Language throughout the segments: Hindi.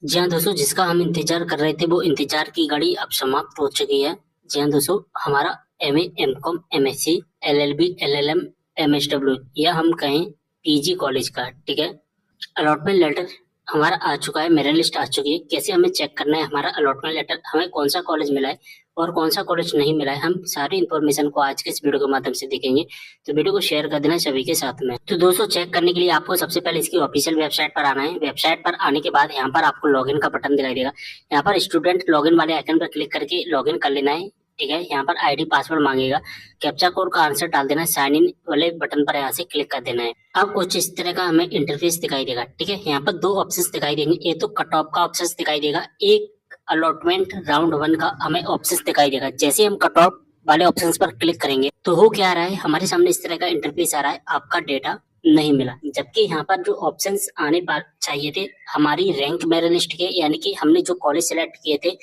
जी हाँ दोस्तों, जिसका हम इंतजार कर रहे थे वो इंतजार की घड़ी अब समाप्त हो चुकी है। जी हाँ दोस्तों, हमारा MA, MCom, MSc, LLB, LLM, MSW या हम कहें पीजी कॉलेज का, ठीक है, अलॉटमेंट लेटर हमारा आ चुका है। मेरिट लिस्ट आ चुकी है। कैसे हमें चेक करना है हमारा अलॉटमेंट लेटर, हमें कौन सा कॉलेज मिला है और कौन सा कॉलेज नहीं मिला है, हम सारी इन्फॉर्मेशन को आज के इस वीडियो के माध्यम से देखेंगे। तो वीडियो को शेयर कर देना सभी के साथ में। तो दोस्तों, चेक करने के लिए आपको सबसे पहले इसकी ऑफिशियल वेबसाइट पर आना है। वेबसाइट पर आने के बाद यहाँ पर आपको लॉगिन का बटन दिखाई देगा। यहाँ पर स्टूडेंट लॉगिन वाले आइकन पर क्लिक करके लॉगिन कर लेना है। ठीक है, यहाँ पर आईडी पासवर्ड मांगेगा। कैप्चा कोड का आंसर डाल देना है। साइन इन वाले बटन पर यहाँ से क्लिक कर देना है। अब कुछ इस तरह का हमें इंटरफेस दिखाई देगा। ठीक है, यहाँ पर दो ऑप्शंस दिखाई देंगे। एक तो कट ऑफ का ऑप्शन दिखाई देगा, एक अलॉटमेंट राउंड वन का हमें ऑप्शन दिखाई देगा। जैसे हम कट ऑफ वाले ऑप्शंस पर क्लिक करेंगे तो हो क्या रहा है, हमारे सामने इस तरह का इंटरफेस आ रहा है, आपका डेटा नहीं मिला। जबकि यहाँ पर जो ऑप्शंस आने पर चाहिए थे हमारी रैंक मेरिट लिस्ट के, यानी कि हमने जो कॉलेज सेलेक्ट किए थे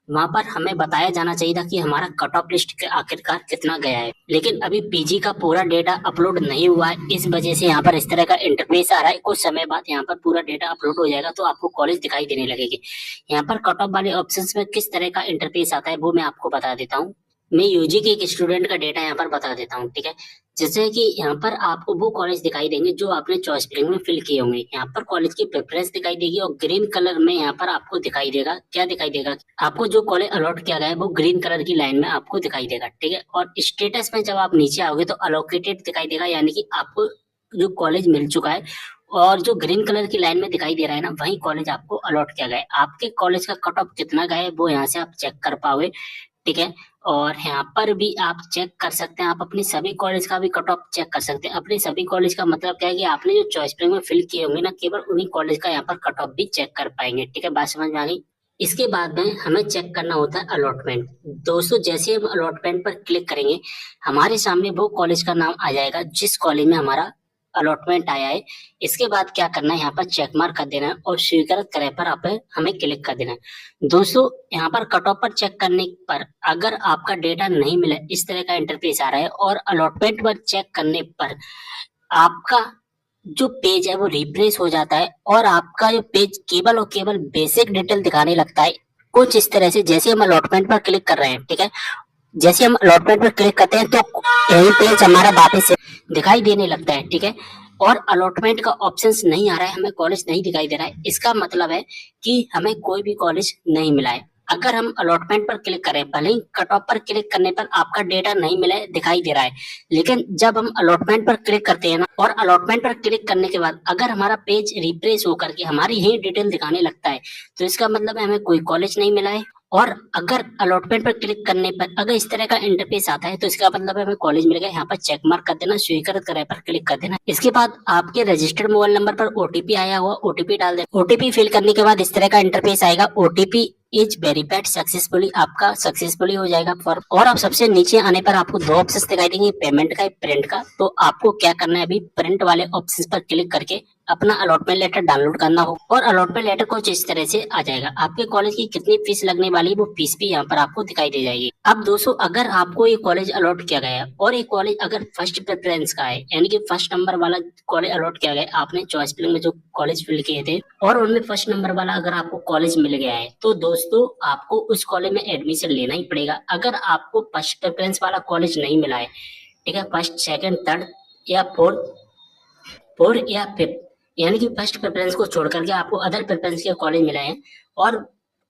वहां पर हमें बताया जाना चाहिए था कि हमारा कट ऑफ लिस्ट के आखिरकार कितना गया है। लेकिन अभी पीजी का पूरा डेटा अपलोड नहीं हुआ है, इस वजह से यहाँ पर इस तरह का इंटरफेस आ रहा है। कुछ समय बाद यहाँ पर पूरा डेटा अपलोड हो जाएगा तो आपको कॉलेज दिखाई देने लगेगी। यहाँ पर कट ऑफ वाले ऑप्शंस में किस तरह का इंटरफेस आता है वो मैं आपको बता देता हूँ। मैं यूजी के एक स्टूडेंट का डेटा यहाँ पर बता देता हूँ। ठीक है, जैसे कि यहाँ पर आपको वो कॉलेज दिखाई देंगे जो आपने चॉइस फिलिंग में फिल किए होंगे। यहाँ पर कॉलेज की प्रेफरेंस दिखाई देगी और ग्रीन कलर में यहाँ पर आपको दिखाई देगा, क्या दिखाई देगा, आपको जो कॉलेज अलॉट किया गया है वो ग्रीन कलर की लाइन में आपको दिखाई देगा। ठीक है, और स्टेटस में जब आप नीचे आओगे तो अलोकेटेड दिखाई देगा, यानी कि आपको जो कॉलेज मिल चुका है। और जो ग्रीन कलर की लाइन में दिखाई दे रहा है ना, वही कॉलेज आपको अलॉट किया गया है। आपके कॉलेज का कट ऑफ कितना गया है वो यहाँ से आप चेक कर पाओगे। ठीक है, और यहाँ पर भी आप चेक कर सकते हैं, आप अपनी सभी कॉलेज का भी कट ऑफ चेक कर सकते हैं। अपने सभी कॉलेज का मतलब क्या है कि आपने जो चॉइस फिलिंग में फिल किए होंगे ना, केवल उन्हीं कॉलेज का यहाँ पर कट ऑफ भी चेक कर पाएंगे। ठीक है, बात समझ में आ गई। इसके बाद में हमें चेक करना होता है अलॉटमेंट। दोस्तों, जैसे हम अलॉटमेंट पर क्लिक करेंगे हमारे सामने वो कॉलेज का नाम आ जाएगा जिस कॉलेज में हमारा अलॉटमेंट आया है। इसके बाद क्या करना है, यहाँ पर चेक मार्क कर देना है और स्वीकृत करे पर आप हमें क्लिक कर देना है। दोस्तों, यहाँ पर कट ऑफ पर चेक करने पर अगर आपका डेटा नहीं मिला, इस तरह का इंटरफेस आ रहा है। और अलॉटमेंट पर चेक करने पर आपका जो पेज है वो रिफ्रेश हो जाता है और आपका जो पेज केवल और केवल बेसिक डिटेल दिखाने लगता है। कुछ इस तरह से, जैसे हम अलॉटमेंट पर क्लिक कर रहे हैं, ठीक है, जैसे हम अलॉटमेंट पर क्लिक करते हैं तो यही पेज हमारा वापस से दिखाई देने लगता है। ठीक है, और अलॉटमेंट का ऑप्शंस नहीं आ रहा है, हमें कॉलेज नहीं दिखाई दे रहा है। इसका मतलब है कि हमें कोई भी कॉलेज नहीं मिला है। अगर हम अलॉटमेंट पर क्लिक करें, भले ही कट ऑफ पर क्लिक करने पर आपका डेटा नहीं मिला है दिखाई दे रहा है, लेकिन जब हम अलॉटमेंट पर क्लिक करते हैं ना, और अलॉटमेंट पर क्लिक करने के बाद अगर हमारा पेज रिफ्रेश होकर के हमारी ही डिटेल दिखाने लगता है तो इसका मतलब है हमें कोई कॉलेज नहीं मिला है। और अगर अलॉटमेंट पर क्लिक करने पर अगर इस तरह का इंटरफेस आता है तो इसका मतलब है हमें कॉलेज मिल गया। यहाँ पर चेक मार्क कर देना, स्वीकृत करे पर क्लिक कर देना। इसके बाद आपके रजिस्टर्ड मोबाइल नंबर पर ओटीपी आया हुआ, ओटीपी डाल देना। ओटीपी फिल करने के बाद इस तरह का इंटरफेस आएगा, ओटीपी इज वेरीफाइड सक्सेसफुली, आपका सक्सेसफुली हो जाएगा फॉर्म। और अब सबसे नीचे आने पर आपको दो ऑप्शन दिखाई देंगे, पेमेंट का, प्रिंट का। तो आपको क्या करना है, अभी प्रिंट वाले ऑप्शन पर क्लिक करके अपना अलॉटमेंट लेटर डाउनलोड करना हो। और अलॉटमेंट लेटर कुछ इस तरह से आ जाएगा। आपके कॉलेज की कितनी फीस लगने वाली है वो फीस भी यहाँ पर आपको दिखाई दे जाएगी। अब दोस्तों, अगर आपको ये कॉलेज अलॉट किया गया है और ये कॉलेज अगर फर्स्ट प्रेफरेंस का है, यानी कि फर्स्ट नंबर वाला कॉलेज अलॉट किया गया है, आपने चॉइस फिलिंग में जो कॉलेज फिल किए थे और उनमें फर्स्ट नंबर वाला अगर आपको कॉलेज मिल गया है, तो दोस्तों आपको उस कॉलेज में एडमिशन लेना ही पड़ेगा। अगर आपको फर्स्ट प्रेफरेंस वाला कॉलेज नहीं मिला है, ठीक है, फर्स्ट, सेकंड, थर्ड या फोर्थ या फिफ्थ, यानी कि फर्स्ट प्रेफरेंस को छोड़ करके आपको अदर प्रेफरेंस के कॉलेज मिला है और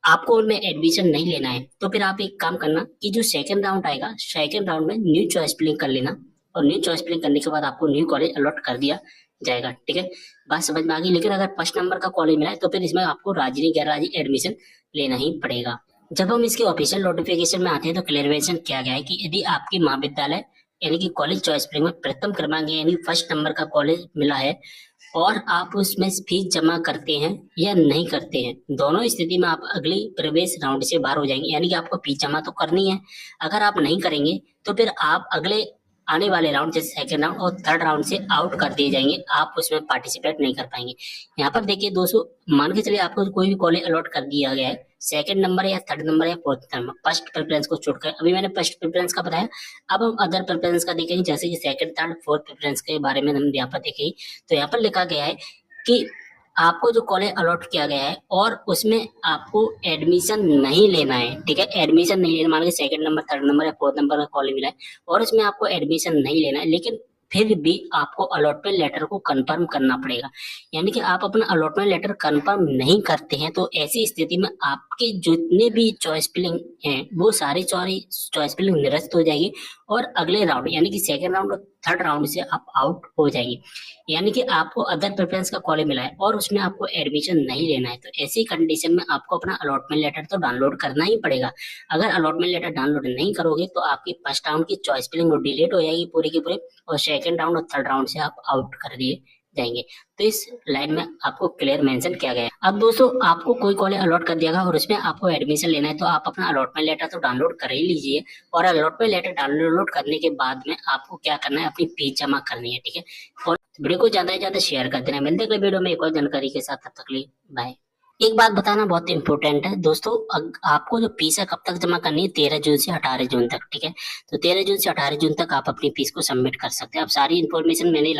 आपको उनमें एडमिशन नहीं लेना है, तो फिर आप एक काम करना कि जो सेकंड राउंड आएगा, सेकंड राउंड में न्यू चॉइस फिलिंग कर लेना। और न्यू चॉइस फिलिंग करने के बाद आपको न्यू कॉलेज अलॉट कर दिया जाएगा। ठीक है, बात समझ में आ गई। लेकिन अगर फर्स्ट नंबर का कॉलेज मिला है तो फिर इसमें आपको राजी नहीं, गैर राजी एडमिशन लेना ही पड़ेगा। जब हम इसके ऑफिशियल नोटिफिकेशन में आते हैं तो क्लियरेशन किया गया है कि यदि आपकी महाविद्यालय यानी कि कॉलेज चॉइस फिलिंग में प्रथम क्रमांक यानी फर्स्ट नंबर का कॉलेज मिला है और आप उसमें फीस जमा करते हैं या नहीं करते हैं, दोनों स्थिति में आप अगली प्रवेश राउंड से बाहर हो जाएंगे। यानी कि आपको फीस जमा तो करनी है, अगर आप नहीं करेंगे तो फिर आप अगले आने वाले राउंड जैसे सेकंड राउंड और थर्ड राउंड से आउट कर दिए जाएंगे, आप उसमें पार्टिसिपेट नहीं कर पाएंगे। यहाँ पर देखिए दोस्तों, मान के चलिए आपको कोई भी कॉलेज अलॉट कर दिया गया है, सेकंड नंबर या थर्ड नंबर या फोर्थ नंबर, फर्स्ट प्रेफरेंस को छोड़कर। अभी मैंने फर्स्ट प्रेफरेंस का बताया, अब हम अदर प्रेफरेंस का देखेंगे, जैसे कि सेकंड, थर्ड, फोर्थ प्रेफरेंस के बारे में हम यहाँ पर देखेंगे। तो यहाँ पर लिखा गया है कि आपको जो कॉलेज अलॉट किया गया है और उसमें आपको एडमिशन नहीं लेना है, ठीक है। एडमिशन नहीं लेना, मान लीजिए सेकंड नंबर, थर्ड नंबर या फोर्थ नंबर का कॉलेज मिला है और उसमें आपको एडमिशन नहीं लेना है, लेकिन फिर भी आपको अलॉटमेंट लेटर को कंफर्म करना पड़ेगा। यानी कि आप अपना अलॉटमेंट लेटर कंफर्म नहीं करते हैं तो ऐसी स्थिति में आपके जितने भी चॉइस फिलिंग हैं वो सारी चॉइस फिलिंग निरस्त हो जाएगी और अगले राउंड यानी कि सेकेंड राउंड और थर्ड राउंड से आप आउट हो जाएंगे। यानी कि आपको अदर प्रेफरेंस का कॉलेज मिला है और उसमें आपको एडमिशन नहीं लेना है, तो ऐसी कंडीशन में आपको अपना अलॉटमेंट लेटर तो डाउनलोड करना ही पड़ेगा। अगर अलॉटमेंट लेटर डाउनलोड नहीं करोगे तो आपकी फर्स्ट राउंड की चॉइस फिलिंग वो डिलीट हो जाएगी पूरी की पूरी और सेकंड राउंड और थर्ड राउंड से आप आउट कर दिए जाएंगे। तो इस लाइन में आपको क्लियर मेंशन किया गया है। अब दोस्तों आपको कोई कॉलेज अलॉट कर दिया और उसमें आपको एडमिशन लेना है तो आप अपना अलॉटमेंट लेटर तो डाउनलोड कर ही लीजिए और अलॉटमेंट लेटर डाउनलोड करने के बाद में आपको क्या करना है, अपनी फीस जमा करनी है, ठीक है। और वीडियो को ज्यादा से ज्यादा शेयर कर देना। मिलते हैं अगले वीडियो में एक और जानकारी के साथ, तब तक के लिए बाय। एक बात बताना बहुत इंपॉर्टेंट है दोस्तों, आपको जो फीस है कब तक जमा करनी है, 13 जून से 18 जून तक, ठीक है। तो 13 जून से 18 जून तक आप अपनी फीस को सबमिट कर सकते हैं। अब सारी इन्फॉर्मेशन मैंने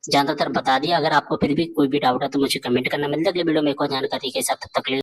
ज्यादातर बता दिया। अगर आपको फिर भी कोई भी डाउट है तो मुझे कमेंट करना। मिलता है अगले वीडियो में एक और जानकारी के साथ, तब तक के लिए।